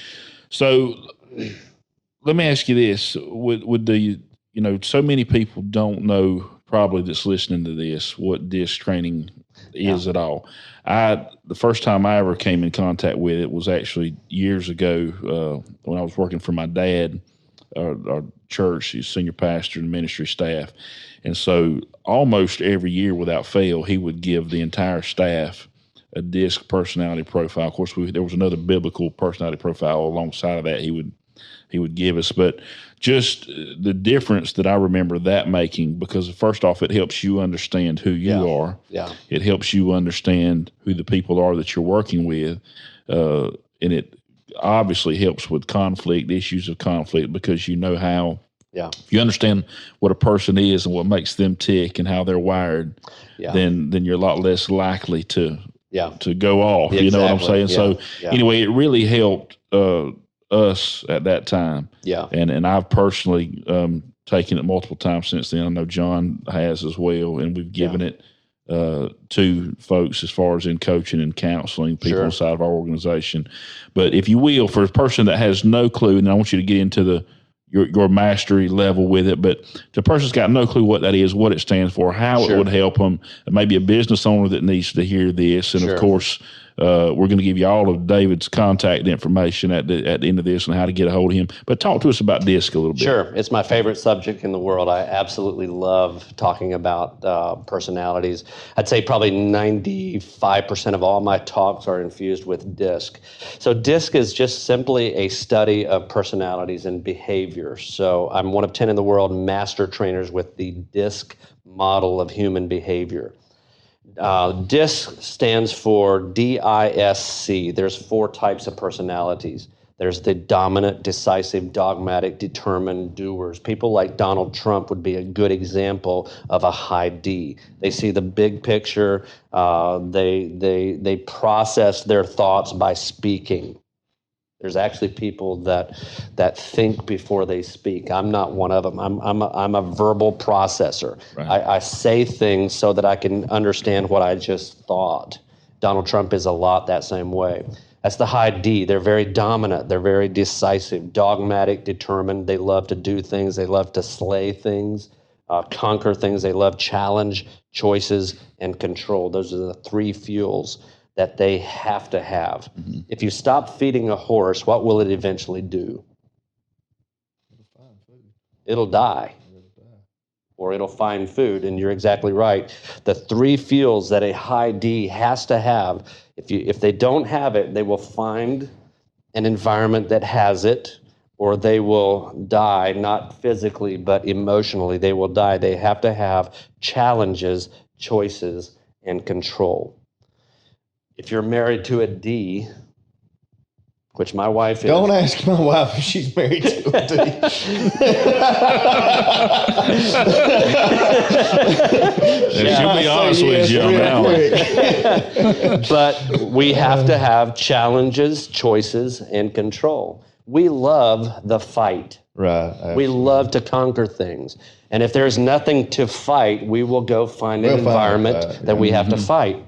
So let me ask you this: would the so many people don't know probably that's listening to this what disc training is at all. The first time I ever came in contact with it was actually years ago when I was working for my dad, our church. He's senior pastor and ministry staff. And so almost every year without fail, he would give the entire staff a disc personality profile. Of course, there was another biblical personality profile alongside of that he would give us. But just the difference that I remember that making, because first off, it helps you understand who you are. Yeah. It helps you understand who the people are that you're working with. And it obviously helps with issues of conflict, because you know how, if you understand what a person is and what makes them tick and how they're wired, then you're a lot less likely to go off. Exactly. You know what I'm saying? So anyway, it really helped us at that time. Yeah. And I've personally taken it multiple times since then. I know John has as well, and we've given it to folks as far as in coaching and counseling people inside of our organization. But if you will, for a person that has no clue, and I want you to get into your mastery level with it. But the person's got no clue what that is, what it stands for, how it would help them. Maybe a business owner that needs to hear this. And of course, we're going to give you all of David's contact information at the end of this and how to get a hold of him. But talk to us about DISC a little bit. Sure. It's my favorite subject in the world. I absolutely love talking about personalities. I'd say probably 95% of all my talks are infused with DISC. So DISC is just simply a study of personalities and behavior. So I'm one of 10 in the world master trainers with the DISC model of human behavior. DISC stands for D-I-S-C. There's 4 types of personalities. There's the dominant, decisive, dogmatic, determined doers. People like Donald Trump would be a good example of a high D. They see the big picture. They process their thoughts by speaking. There's actually people that think before they speak. I'm not one of them. I'm a verbal processor. Right. I say things so that I can understand what I just thought. Donald Trump is a lot that same way. That's the high D. They're very dominant. They're very decisive, dogmatic, determined. They love to do things. They love to slay things, conquer things. They love challenge, choices, and control. Those are the 3 fuels that they have to have. Mm-hmm. If you stop feeding a horse, what will it eventually do? It'll die. Or it'll find food, and you're exactly right. The 3 fuels that a high D has to have, if they don't have it, they will find an environment that has it, or they will die, not physically, but emotionally. They will die. They have to have challenges, choices, and control. If you're married to a D, which my wife is. Don't ask my wife if she's married to a D. She'll be honest with you on that one. But we have to have challenges, choices, and control. We love the fight. Right. Absolutely. We love to conquer things. And if there's nothing to fight, we will go find an environment that we have to fight.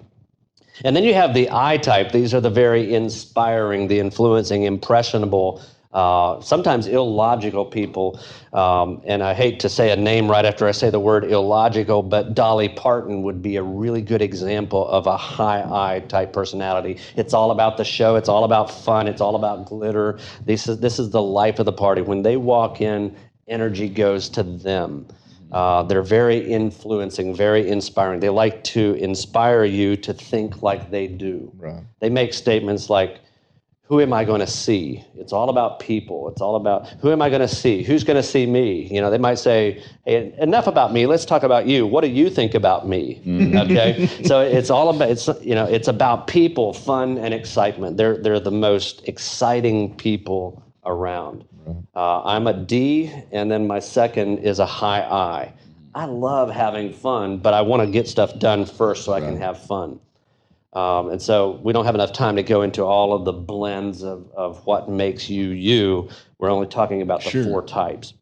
And then you have the I type. These are the very inspiring, the influencing, impressionable, sometimes illogical people. And I hate to say a name right after I say the word illogical, but Dolly Parton would be a really good example of a high I type personality. It's all about the show. It's all about fun. It's all about glitter. This is the life of the party. When they walk in, energy goes to them. They're very influencing, very inspiring. They like to inspire you to think like they do. Right. They make statements like, who am I going to see? It's all about people. It's all about, who am I going to see? Who's going to see me? You know, they might say, hey, enough about me. Let's talk about you. What do you think about me? Mm-hmm. Okay. So it's all about, it's about people, fun and excitement. They're the most exciting people around. I'm a D, and then my second is a high I. I love having fun, but I want to get stuff done first so I can have fun. And so we don't have enough time to go into all of the blends of what makes you you. We're only talking about the 4 types.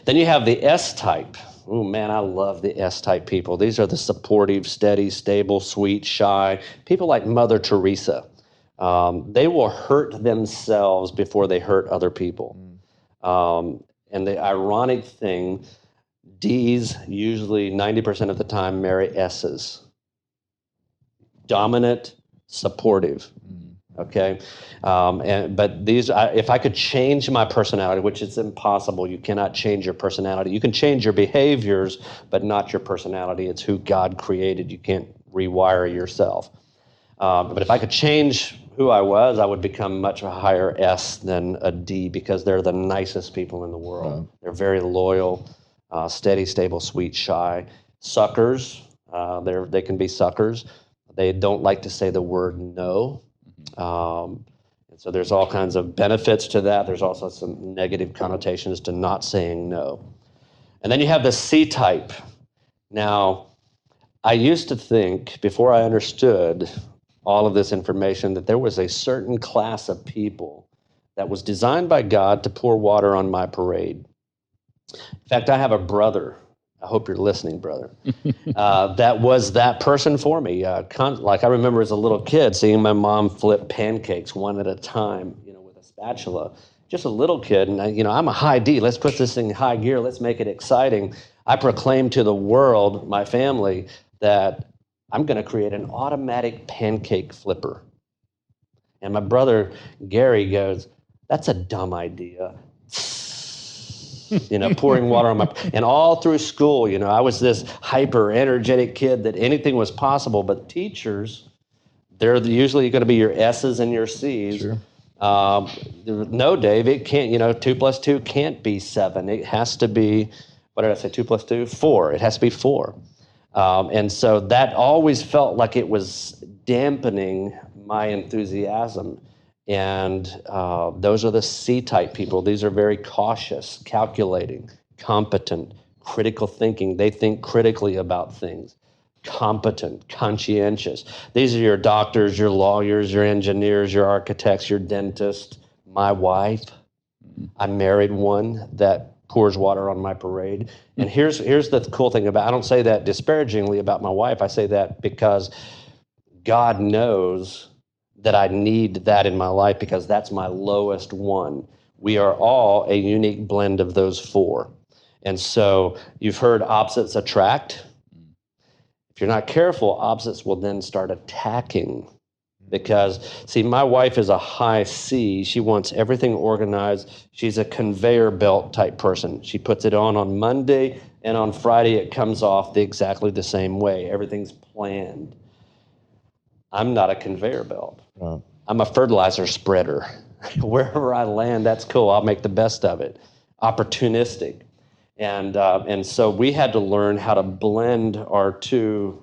Then you have the S type. Oh, man, I love the S-type people. These are the supportive, steady, stable, sweet, shy, people like Mother Teresa. They will hurt themselves before they hurt other people. And the ironic thing, D's usually 90% of the time marry S's. Dominant, supportive. Okay, but these, if I could change my personality, which is impossible, you cannot change your personality. You can change your behaviors, but not your personality. It's who God created. You can't rewire yourself. But if I could change who I was, I would become much a higher S than a D, because they're the nicest people in the world. They're very loyal, steady, stable, sweet, shy. Suckers, they can be suckers. They don't like to say the word no. And so there's all kinds of benefits to that. There's also some negative connotations to not saying no. And then you have the C-type. Now, I used to think, before I understood all of this information, that there was a certain class of people that was designed by God to pour water on my parade. In fact, I have a brother. I hope you're listening, brother. That was that person for me. Like I remember as a little kid seeing my mom flip pancakes one at a time, with a spatula. Just a little kid, and I'm a high D. Let's put this thing in high gear. Let's make it exciting. I proclaimed to the world, my family, that I'm going to create an automatic pancake flipper. And my brother Gary goes, "That's a dumb idea." Pouring water on my, and all through school, I was this hyper energetic kid that anything was possible. But teachers, they're usually going to be your S's and your C's. Sure. No, Dave, it can't, 2 plus 2 can't be 7. It has to be, what did I say, 2 plus 2? 4. It has to be 4. And so that always felt like it was dampening my enthusiasm. And those are the C-type people. These are very cautious, calculating, competent, critical thinking. They think critically about things. Competent, conscientious. These are your doctors, your lawyers, your engineers, your architects, your dentists. My wife, I married one that pours water on my parade. And here's the cool thing about, I don't say that disparagingly about my wife. I say that because God knows that I need that in my life, because that's my lowest one. We are all a unique blend of those 4. And so you've heard opposites attract. If you're not careful, opposites will then start attacking. Because, see, my wife is a high C. She wants everything organized. She's a conveyor belt type person. She puts it on Monday, and on Friday it comes off exactly the same way. Everything's planned. I'm not a conveyor belt. Right. I'm a fertilizer spreader. Wherever I land, that's cool. I'll make the best of it. Opportunistic. And so we had to learn how to blend our 2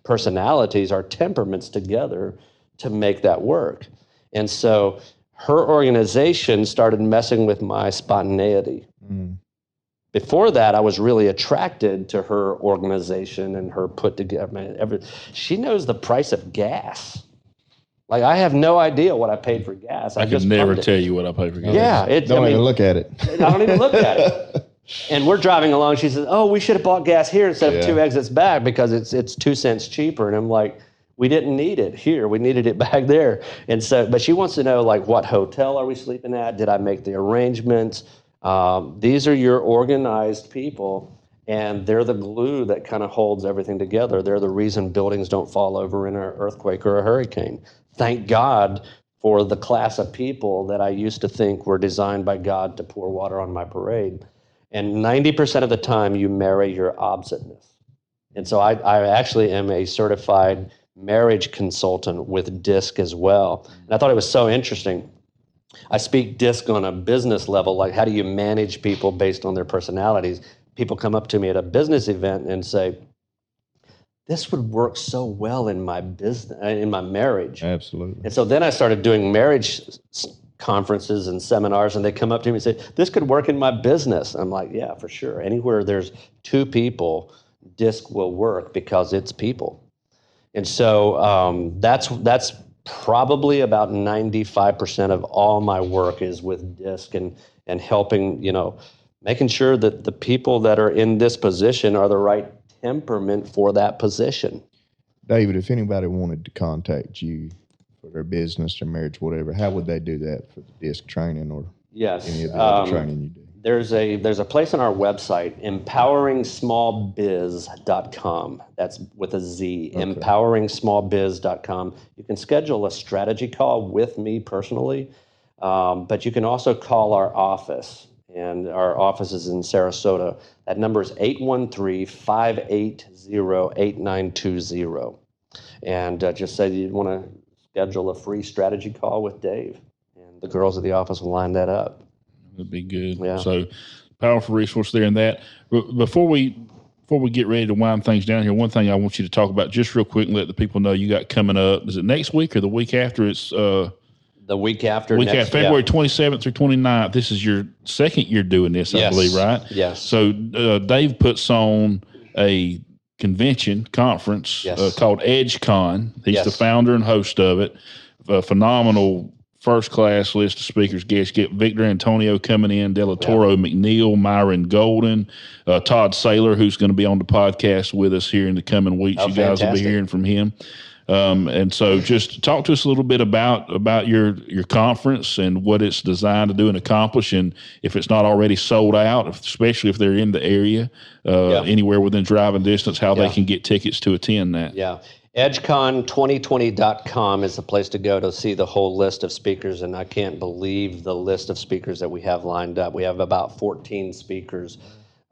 personalities, our temperaments together to make that work. And so her organization started messing with my spontaneity. Mm. Before that, I was really attracted to her organization and her put together. She knows the price of gas. Like, I have no idea what I paid for gas. I could never tell you what I paid for gas. Yeah. Don't even look at it. I don't even look at it. And we're driving along. She says, "Oh, we should have bought gas here instead of 2 exits back because it's 2 cents cheaper." And I'm like, we didn't need it here. We needed it back there. And so, but she wants to know, like, what hotel are we sleeping at? Did I make the arrangements? These are your organized people, and they're the glue that kind of holds everything together. They're the reason buildings don't fall over in an earthquake or a hurricane. Thank God for the class of people that I used to think were designed by God to pour water on my parade. And 90% of the time, you marry your oppositeness. And so I actually am a certified marriage consultant with DISC as well. And I thought it was so interesting. I speak DISC on a business level, like how do you manage people based on their personalities? People come up to me at a business event and say, "This would work so well in my business, in my marriage." Absolutely. And so then I started doing marriage conferences and seminars, and they come up to me and say, "This could work in my business." I'm like, "Yeah, for sure. Anywhere there's 2 people, DISC will work because it's people." And so that's probably about 95% of all my work is with DISC and helping, making sure that the people that are in this position are the right temperament for that position. David, if anybody wanted to contact you for their business, their marriage, whatever, how would they do that for the DISC training or any of the other training you do? There's a place on our website, empoweringsmallbiz.com. That's with a Z, okay. Empoweringsmallbiz.com. You can schedule a strategy call with me personally, but you can also call our office, and our office is in Sarasota. That number is 813-580-8920. And just say you want to schedule a free strategy call with Dave, and the girls at the office will line that up. That'd be good. Yeah. So powerful resource there in that. Before we get ready to wind things down here, one thing I want you to talk about just real quick and let the people know you got coming up. Is it next week or the week after? It's the week after. February 27th through 29th. This is your second year doing this, yes. I believe, right? Yes. So Dave puts on a conference yes. Called EdgeCon. He's yes. the founder and host of it. A phenomenal first-class list of speakers. Guests get Victor Antonio coming in, Della Toro, McNeil, Myron Golden, Todd Saylor, who's going to be on the podcast with us here in the coming weeks. You guys will be hearing from him. And so just talk to us a little bit about your conference and what it's designed to do and accomplish. And if it's not already sold out, especially if they're in the area, anywhere within driving distance, how they can get tickets to attend that. Yeah. EdgeCon2020.com is the place to go to see the whole list of speakers, and I can't believe the list of speakers that we have lined up. We have about 14 speakers.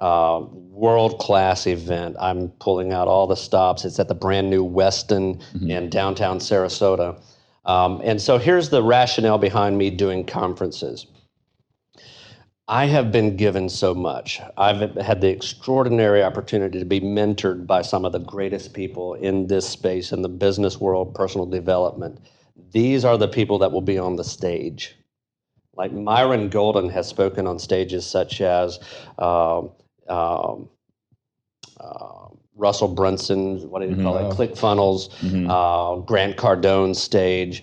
World-class event. I'm pulling out all the stops. It's at the brand new Westin in downtown Sarasota. And so here's the rationale behind me doing conferences. I have been given so much. I've had the extraordinary opportunity to be mentored by some of the greatest people in this space, in the business world, personal development. These are the people that will be on the stage. Like Myron Golden has spoken on stages such as Russell Brunson, what do you call it? ClickFunnels, Grant Cardone's stage.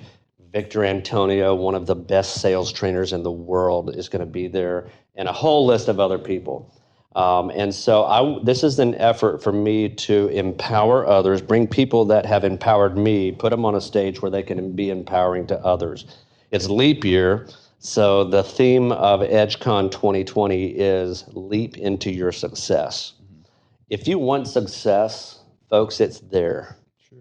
Victor Antonio, one of the best sales trainers in the world, is going to be there, and a whole list of other people. And so this is an effort for me to empower others, bring people that have empowered me, put them on a stage where they can be empowering to others. It's leap year, so the theme of EdgeCon 2020 is leap into your success. If you want success, folks, it's there. Sure.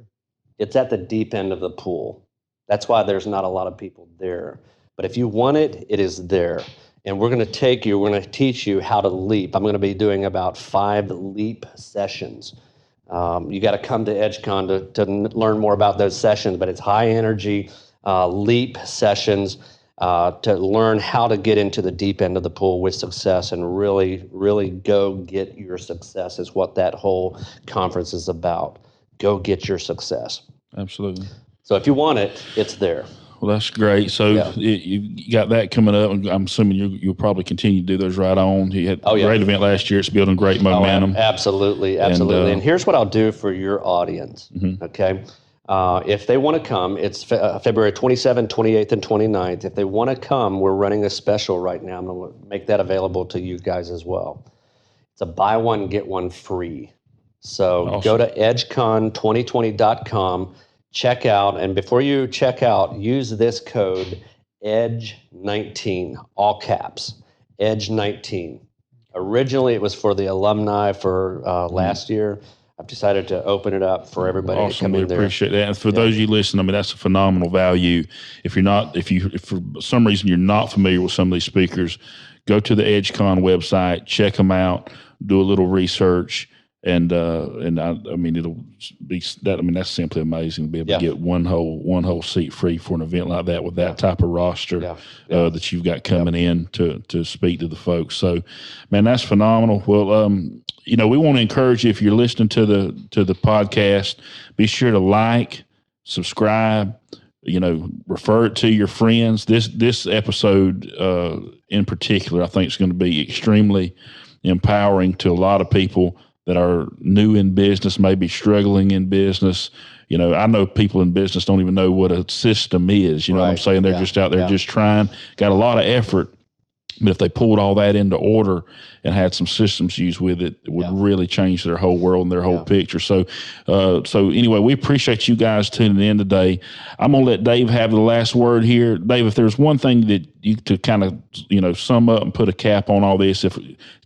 It's at the deep end of the pool. That's why there's not a lot of people there. But if you want it, it is there. And we're going to teach you how to leap. I'm going to be doing about 5 leap sessions. You got to come to EdgeCon to learn more about those sessions, but it's high energy leap sessions to learn how to get into the deep end of the pool with success and really, really go get your success is what that whole conference is about. Go get your success. Absolutely. So if you want it, it's there. Well, that's great. So you got that coming up, and I'm assuming you'll probably continue to do those right on. You had a great event last year. It's building great momentum. Absolutely. And here's what I'll do for your audience, okay? If they want to come, it's February 27th, 28th, and 29th. If they want to come, we're running a special right now. I'm going to make that available to you guys as well. It's a buy one, get one free. So go to edgecon2020.com. Check out, and before you check out, use this code EDGE19, all caps, EDGE19. Originally, it was for the alumni for last year. I've decided to open it up for everybody to come in there. Appreciate that. And for those of you listening, I mean, that's a phenomenal value. If for some reason you're not familiar with some of these speakers, go to the EdgeCon website, check them out, do a little research. And I mean, it'll be that. I mean, that's simply amazing to be able to get one whole seat free for an event like that with that type of roster that you've got coming in to speak to the folks. So, man, that's phenomenal. Well, we want to encourage you, if you're listening to the podcast, be sure to like, subscribe, refer it to your friends. This episode in particular, I think, is going to be extremely empowering to a lot of people that are new in business, maybe struggling in business. I know people in business don't even know what a system is. You know what I'm saying? They're just out there just trying, got a lot of effort. But if they pulled all that into order and had some systems used with it, it would really change their whole world and their whole picture. So anyway, we appreciate you guys tuning in today. I'm going to let Dave have the last word here. Dave, if there's one thing that you to kind of, sum up and put a cap on all this,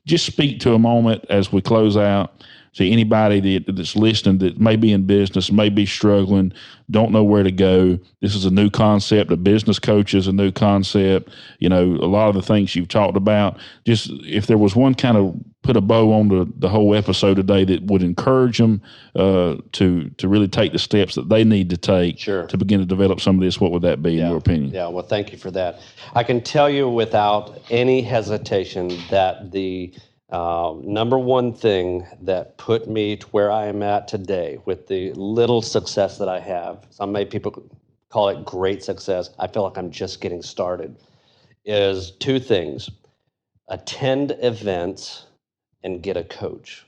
just speak to a moment as we close out. See anybody that's listening that may be in business, may be struggling, don't know where to go. This is a new concept. A business coach is a new concept. A lot of the things you've talked about. Just if there was one kind of put a bow on the whole episode today that would encourage them to really take the steps that they need to take to begin to develop some of this, what would that be in your opinion? Yeah, well, thank you for that. I can tell you without any hesitation that the number one thing that put me to where I am at today with the little success that I have, some people call it great success, I feel like I'm just getting started, is 2 things. Attend events and get a coach.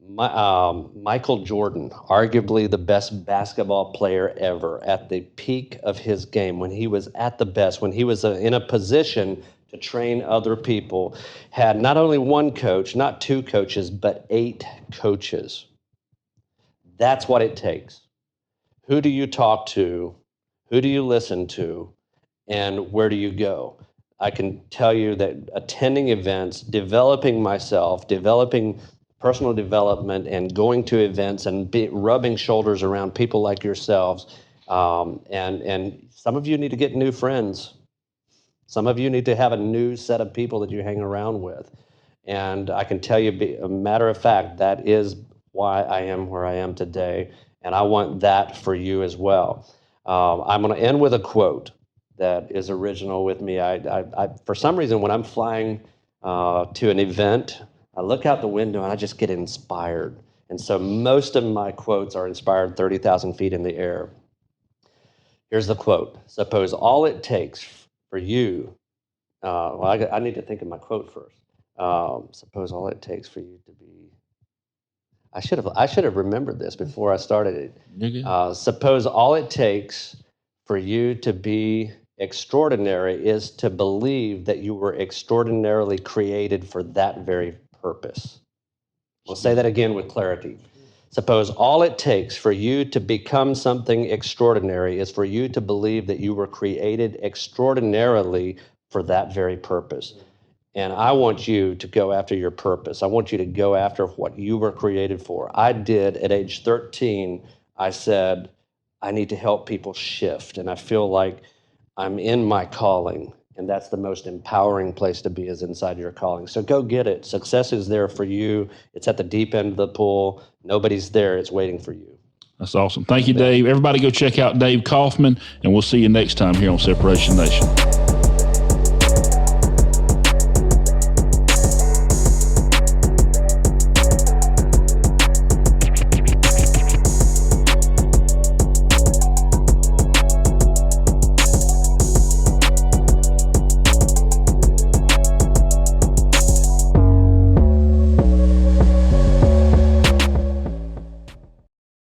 Michael Jordan, arguably the best basketball player ever, at the peak of his game, when he was at the best, when he was in a position to train other people, had not only one coach, not 2 coaches, but 8 coaches. That's what it takes. who do you talk to, who do you listen to, and where do you go? I can tell you that attending events, developing myself, developing personal development, and going to events and rubbing shoulders around people like yourselves, and some of you need to get new friends. Some of you need to have a new set of people that you hang around with. And I can tell you, a matter of fact, that is why I am where I am today. And I want that for you as well. I'm going to end with a quote that is original with me. I for some reason, when I'm flying to an event, I look out the window and I just get inspired. And so most of my quotes are inspired 30,000 feet in the air. Here's the quote. Suppose all it takes for you, I need to think of my quote first. Suppose all it takes for you to be, I should have remembered this before I started it. Suppose all it takes for you to be extraordinary is to believe that you were extraordinarily created for that very purpose. We'll say that again with clarity. Suppose all it takes for you to become something extraordinary is for you to believe that you were created extraordinarily for that very purpose. And I want you to go after your purpose. I want you to go after what you were created for. I did at age 13. I said, I need to help people shift. And I feel like I'm in my calling. And that's the most empowering place to be, is inside your calling. So go get it. Success is there for you. It's at the deep end of the pool. Nobody's there. It's waiting for you. That's awesome. Thank you, Dave. Everybody go check out Dave Kauffman, and we'll see you next time here on Separation Nation.